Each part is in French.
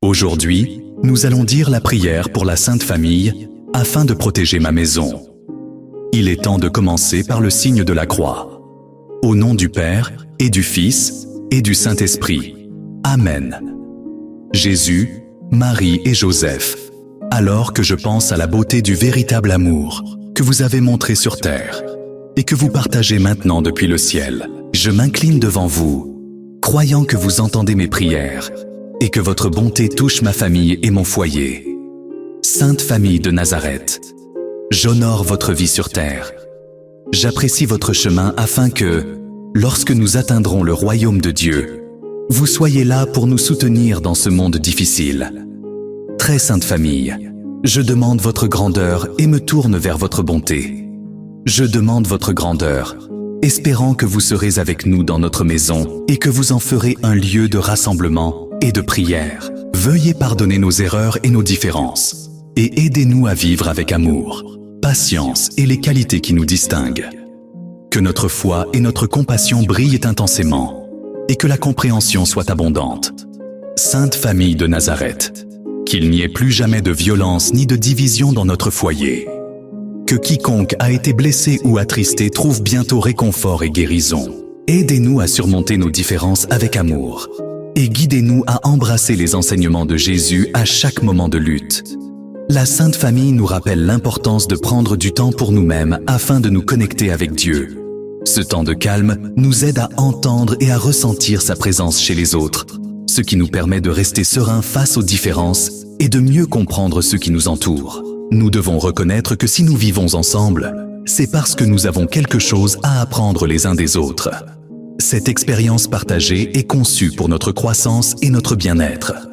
Aujourd'hui, nous allons dire la prière pour la Sainte Famille afin de protéger ma maison. Il est temps de commencer par le signe de la croix. Au nom du Père, et du Fils, et du Saint-Esprit. Amen. Jésus, Marie et Joseph, alors que je pense à la beauté du véritable amour que vous avez montré sur terre et que vous partagez maintenant depuis le ciel, je m'incline devant vous, croyant que vous entendez mes prières et que votre bonté touche ma famille et mon foyer. Sainte Famille de Nazareth, j'honore votre vie sur terre. J'apprécie votre chemin afin que, lorsque nous atteindrons le royaume de Dieu, vous soyez là pour nous soutenir dans ce monde difficile. Très Sainte Famille, je demande votre grandeur et me tourne vers votre bonté. Je demande votre grandeur, espérant que vous serez avec nous dans notre maison et que vous en ferez un lieu de rassemblement et de prière. Veuillez pardonner nos erreurs et nos différences, et aidez-nous à vivre avec amour, patience et les qualités qui nous distinguent. Que notre foi et notre compassion brillent intensément, et que la compréhension soit abondante. Sainte Famille de Nazareth, qu'il n'y ait plus jamais de violence ni de division dans notre foyer. Que quiconque a été blessé ou attristé trouve bientôt réconfort et guérison. Aidez-nous à surmonter nos différences avec amour, et guidez-nous à embrasser les enseignements de Jésus à chaque moment de lutte. La Sainte Famille nous rappelle l'importance de prendre du temps pour nous-mêmes afin de nous connecter avec Dieu. Ce temps de calme nous aide à entendre et à ressentir sa présence chez les autres, ce qui nous permet de rester sereins face aux différences et de mieux comprendre ceux qui nous entourent. Nous devons reconnaître que si nous vivons ensemble, c'est parce que nous avons quelque chose à apprendre les uns des autres. Cette expérience partagée est conçue pour notre croissance et notre bien-être.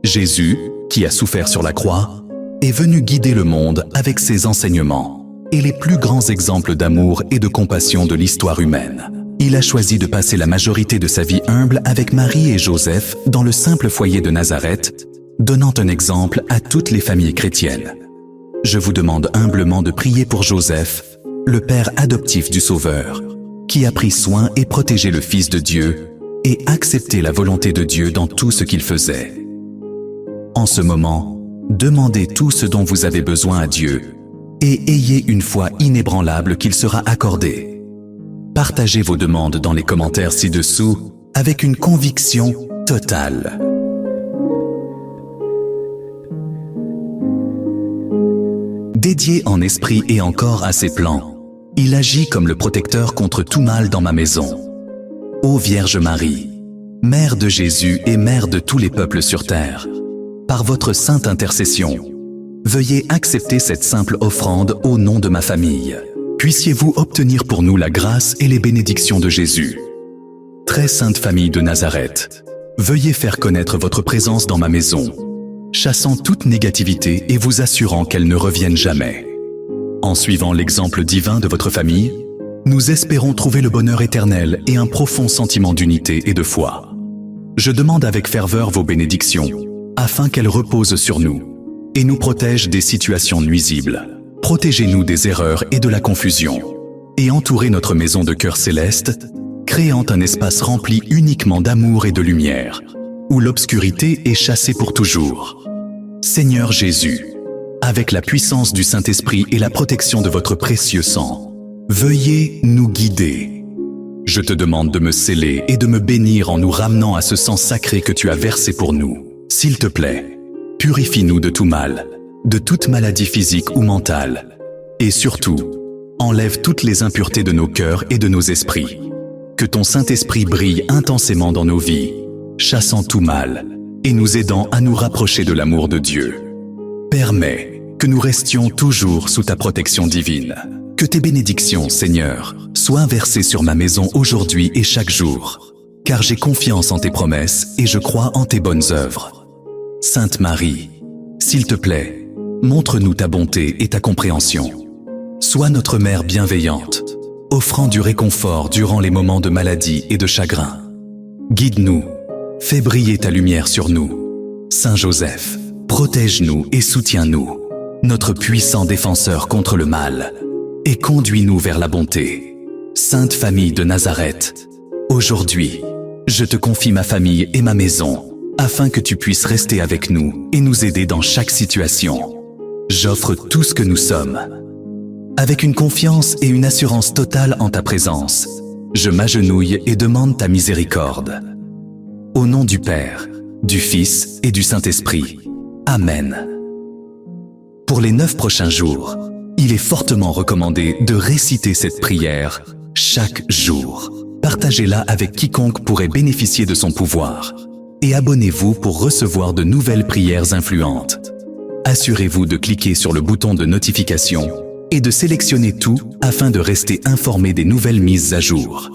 Jésus, qui a souffert sur la croix, est venu guider le monde avec ses enseignements et les plus grands exemples d'amour et de compassion de l'histoire humaine. Il a choisi de passer la majorité de sa vie humble avec Marie et Joseph dans le simple foyer de Nazareth, donnant un exemple à toutes les familles chrétiennes. Je vous demande humblement de prier pour Joseph, le père adoptif du Sauveur, qui a pris soin et protégé le Fils de Dieu et accepté la volonté de Dieu dans tout ce qu'il faisait. En ce moment, demandez tout ce dont vous avez besoin à Dieu et ayez une foi inébranlable qu'il sera accordé. Partagez vos demandes dans les commentaires ci-dessous avec une conviction totale. Dédié en esprit et en corps à ses plans, il agit comme le protecteur contre tout mal dans ma maison. Ô Vierge Marie, Mère de Jésus et Mère de tous les peuples sur terre, par votre sainte intercession, veuillez accepter cette simple offrande au nom de ma famille. Puissiez-vous obtenir pour nous la grâce et les bénédictions de Jésus. Très Sainte Famille de Nazareth, veuillez faire connaître votre présence dans ma maison, chassant toute négativité et vous assurant qu'elle ne revienne jamais. En suivant l'exemple divin de votre famille, nous espérons trouver le bonheur éternel et un profond sentiment d'unité et de foi. Je demande avec ferveur vos bénédictions, afin qu'elles reposent sur nous et nous protègent des situations nuisibles. Protégez-nous des erreurs et de la confusion, et entourez notre maison de cœur céleste, créant un espace rempli uniquement d'amour et de lumière, où l'obscurité est chassée pour toujours. Seigneur Jésus, avec la puissance du Saint-Esprit et la protection de votre précieux sang, veuillez nous guider. Je te demande de me sceller et de me bénir en nous ramenant à ce sang sacré que tu as versé pour nous. S'il te plaît, purifie-nous de tout mal, de toute maladie physique ou mentale, et surtout, enlève toutes les impuretés de nos cœurs et de nos esprits. Que ton Saint-Esprit brille intensément dans nos vies, chassant tout mal et nous aidant à nous rapprocher de l'amour de Dieu. Permets que nous restions toujours sous ta protection divine. Que tes bénédictions, Seigneur, soient versées sur ma maison aujourd'hui et chaque jour, car j'ai confiance en tes promesses et je crois en tes bonnes œuvres. Sainte Marie, s'il te plaît, montre-nous ta bonté et ta compréhension. Sois notre mère bienveillante, offrant du réconfort durant les moments de maladie et de chagrin. Guide-nous, fais briller ta lumière sur nous. Saint Joseph, protège-nous et soutiens-nous, notre puissant défenseur contre le mal, et conduis-nous vers la bonté. Sainte Famille de Nazareth, aujourd'hui, je te confie ma famille et ma maison, afin que tu puisses rester avec nous et nous aider dans chaque situation. J'offre tout ce que nous sommes. Avec une confiance et une assurance totale en ta présence, je m'agenouille et demande ta miséricorde. Au nom du Père, du Fils et du Saint-Esprit. Amen. Pour les 9 prochains jours, il est fortement recommandé de réciter cette prière chaque jour. Partagez-la avec quiconque pourrait bénéficier de son pouvoir. Et abonnez-vous pour recevoir de nouvelles prières influentes. Assurez-vous de cliquer sur le bouton de notification et de sélectionner tout afin de rester informé des nouvelles mises à jour.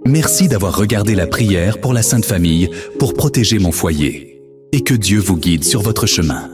Merci d'avoir regardé la prière pour la Sainte Famille pour protéger mon foyer. Et que Dieu vous guide sur votre chemin.